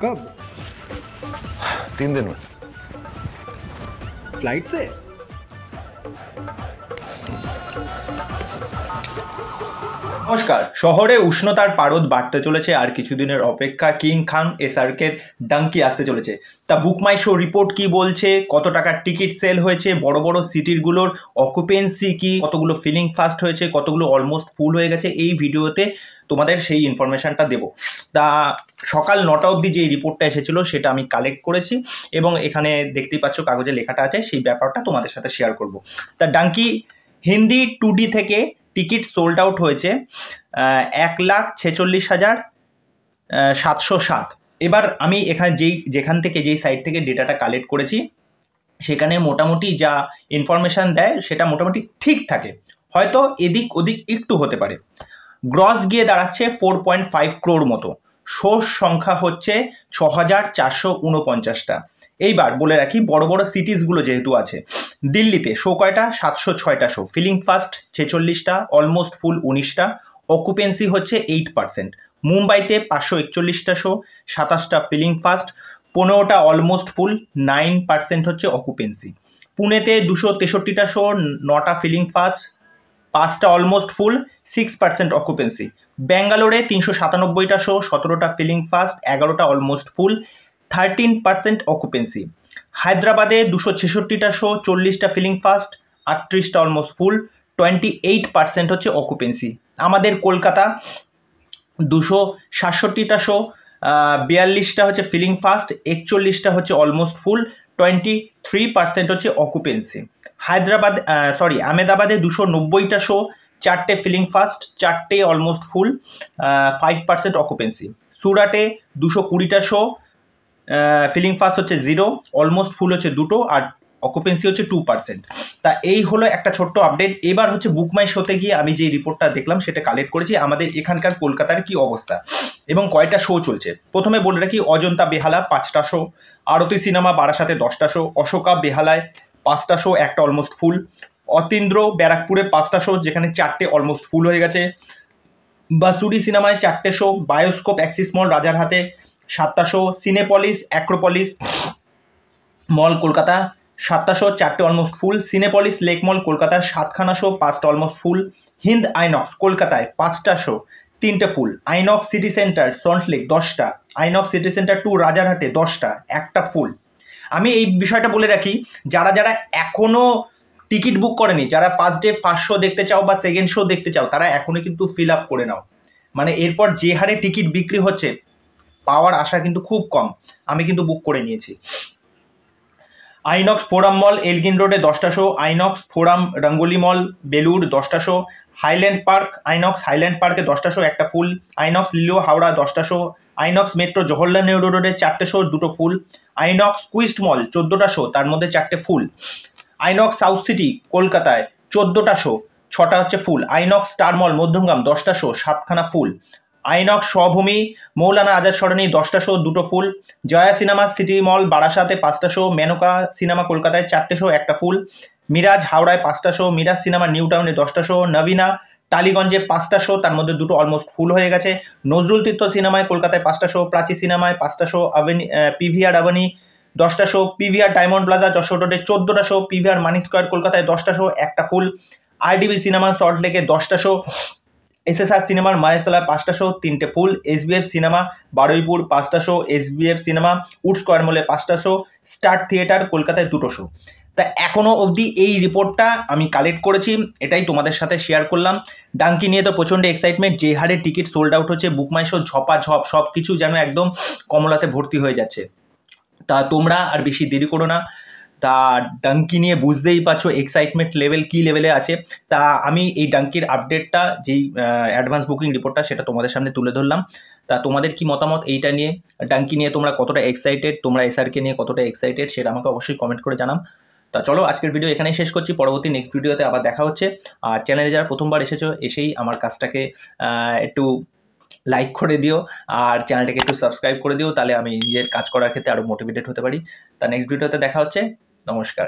कब? 3 दिन में। फ्लाइट से? নমস্কার। শহরে উষ্ণতার পারদ বাড়তে চলেছে আর কিছুদিনের অপেক্ষা কিং খান এসআরকের ডাঙ্কি আসতে চলেছে। তা বুক মাই শো রিপোর্ট কি বলছে, কত টাকার টিকিট সেল হয়েছে, বড় বড় সিটিরগুলোর অকুপেন্সি কি, কতগুলো ফিলিং ফাস্ট হয়েছে, কতগুলো অলমোস্ট ফুল হয়ে গেছে, এই ভিডিওতে তোমাদের সেই ইনফরমেশনটা দেবো। তা সকাল 9টা অবধি যে রিপোর্টটা এসেছিলো সেটা আমি কালেক্ট করেছি এবং এখানে দেখতেই পাচ্ছ কাগজে লেখাটা আছে, সেই ব্যাপারটা তোমাদের সাথে শেয়ার করব। তা ডাঙ্কি হিন্দি 2D থেকে টিকিট সোল্ড আউট হয়েছে 1,46,707। এবার আমি এখানে যেখান থেকে যেই সাইট থেকে ডেটাটা কালেক্ট করেছি সেখানে মোটামুটি যা ইনফরমেশান দেয় সেটা মোটামুটি ঠিক থাকে, হয়তো এদিক ওদিক একটু হতে পারে। গ্রস গিয়ে দাঁড়াচ্ছে 4.5 ক্রোড় মতো, শোর সংখ্যা হচ্ছে 6,449টা। এইবার বলে রাখি বড় বড় সিটিসগুলো যেহেতু আছে, দিল্লিতে শো কয়টা? 706টা শো, ফিলিং ফাস্ট 46টা, অলমোস্ট ফুল 19টা, অকুপেন্সি হচ্ছে 8%। মুম্বাইতে 541টা শো, 27টা ফিলিং ফাস্ট, 15টা অলমোস্ট ফুল, 9% হচ্ছে অকুপেন্সি। পুনেতে 263টা শো, 9টা ফিলিং ফাস্ট, 5টা অলমোস্ট ফুল, 6% অকুপেন্সি। ব্যাঙ্গালোরে 397টা শো, 17টা ফিলিং ফাস্ট, 11টা অলমোস্ট ফুল, 13% অকুপেন্সি। হায়দ্রাবাদে 266টা শো, 40টা ফিলিং ফাস্ট, 38টা অলমোস্ট ফুল, 28% হচ্ছে অকুপেন্সি। আমাদের কলকাতা 267টা শো, 42টা হচ্ছে ফিলিং ফাস্ট, 41টা হচ্ছে অলমোস্ট ফুল, 23% হচ্ছে অকুপেন্সি। আহমেদাবাদে 290টা শো, 4টে ফিলিং ফাস্ট, 4টে অলমোস্ট ফুল, 5% অকুপেন্সি। সুরাটে 220টা শো, ফিলিং ফাস্ট হচ্ছে 0, অলমোস্ট ফুল হচ্ছে 2টো আর অকুপেন্সি হচ্ছে 2%। তা এই হলো একটা ছোট্ট আপডেট। এবার হচ্ছে বুক মাই শোতে গিয়ে আমি যে রিপোর্টটা দেখলাম সেটা কালেক্ট করেছি আমাদের এখানকার কলকাতার কি অবস্থা এবং কয়টা শো চলছে। প্রথমে বলে রাখি অজন্তা বেহালা 5টা শো, আরতি সিনেমা বারাসাতে 10টা শো, অশোকা বেহালায় 5টা শো, একটা অলমোস্ট ফুল, অতীন্দ্র ব্যারাকপুরে 5টা শো যেখানে 4টে অলমোস্ট ফুল হয়ে গেছে, বাসুরি সিনেমায় 4টে শো, বায়োস্কোপ অ্যাক্সিস মল রাজারহাটে 7টা show, Cinepolis Acropolis Mall Kolkata 7টা শো, 4টে almost full, Cinepolis Lake Mall কলকাতায় 7খানা শো, 5টা অলমোস্ট ফুল, হিন্দ আইনক্স কলকাতায় 5টা শো, 3টে full, INOX City Centre Salt Lake 10টা, আইনক্স সিটি সেন্টার 2 রাজারহাটে 10টা, একটা ফুল। আমি এই বিষয়টা বলে রাখি, যারা যারা এখনও টিকিট বুক করেনি, যারা ফার্স্ট ডে ফার্স্ট শো দেখতে চাও বা সেকেন্ড শো দেখতে চাও, তারা এখনই কিন্তু ফিল আপ করে নাও। মানে এরপর যে হারে টিকিট বিক্রি হচ্ছে পাওয়ার আশা কিন্তু খুব কম। আমি কিন্তু বুক করে নিয়েছি। আইনক্স ফোরাম মল এলগিন রোডে 10টা শো, আইনক্স ফোরাম রঙ্গোলি মল বেলুর 10টা show, highland park INOX highland পার্কে 10টা শো, একটা ফুল, আইনক্স লিলিও হাওড়া 10টা show, INOX metro Jawaharlal Nehru রোডে 4টে শো, 2টো ফুল, আইনক্স কুইস্ট মল 14টা শো, তার মধ্যে 4টে ফুল, আইনক্স সাউথ সিটি কলকাতায় 14টা শো, 6টা হচ্ছে ফুল, আইনক্স স্টার মল মধ্যমগ্রাম 10টা শো, 7খানা ফুল, আইনক্স স্বভূমি মৌলানা আজাদ সরণি 10টা শো, 2টো ফুল, জয়া সিনেমা সিটি মল বারাসাতে 5টা শো, মেনকা সিনেমা কলকাতায় 4টে শো, একটা ফুল, মিরাজ হাওড়ায় 5টা শো, মিরাজ সিনেমা নিউ টাউনে 10টা শো, নবীনা টালিগঞ্জে 5টা শো, তার মধ্যে 2টো অলমোস্ট ফুল হয়ে গেছে, নজরুল তীর্থ সিনেমায় কলকাতায় 5টা শো, প্রাচী সিনেমায় 5টা শো, পিভিআর আবানি 10টা show, PVR diamond plaza Jessore রোডে 14টা শো, পিভিআর মানিক স্কোয়ার কলকাতায় 10টা শো, একটা ফুল, আরডিবি সিনেমা সল্ট লেকে 10টা শো, এসএসআর সিনেমার মায়েসালায় 5টা শো, 3টে ফুল, এসবিএফ সিনেমা বারুইপুর 5টা show, SBF cinema wood square মলে 5টা শো, স্টার থিয়েটার কলকাতায় 2টো শো। তা এখনো অবধি এই রিপোর্টটা আমি কালেক্ট করেছি, এটাই তোমাদের সাথে শেয়ার করলাম। ডাঙ্কি নিয়ে তো প্রচণ্ড এক্সাইটমেন্ট, যে হারে টিকিট সোল্ড আউট হচ্ছে, বুক মাই শো ঝপাঝপ সব কিছু যেন একদম কমলাতে ভর্তি হয়ে যাচ্ছে। তা তোমরা আর বেশি দেরি করো না। তা ডাঙ্কি নিয়ে বুঝতেই পারছো এক্সাইটমেন্ট লেভেল কী লেভেলে আছে। তা আমি এই ডাঙ্কির আপডেটটা যেই অ্যাডভান্স বুকিং রিপোর্টটা সেটা তোমাদের সামনে তুলে ধরলাম। তা তোমাদের কি মতামত এইটা নিয়ে, ডাঙ্কি নিয়ে তোমরা কতটা এক্সাইটেড, তোমরা এসআরকে নিয়ে কতটা এক্সাইটেড সেটা আমাকে অবশ্যই কমেন্ট করে জানাম। তা চলো আজকের ভিডিও এখানেই শেষ করছি, পরবর্তী নেক্সট ভিডিওতে আবার দেখা হচ্ছে। আর চ্যানেলে যারা প্রথমবার এসেছো এসেই আমার কাজটাকে একটু লাইক করে দিও আর চ্যানেলটাকে একটু সাবস্ক্রাইব করে দিও, তাহলে আমি নিজের কাজ করার ক্ষেত্রে আরও মোটিভেটেড হতে পারি। তা নেক্সট ভিডিওতে দেখা হচ্ছে। নমস্কার।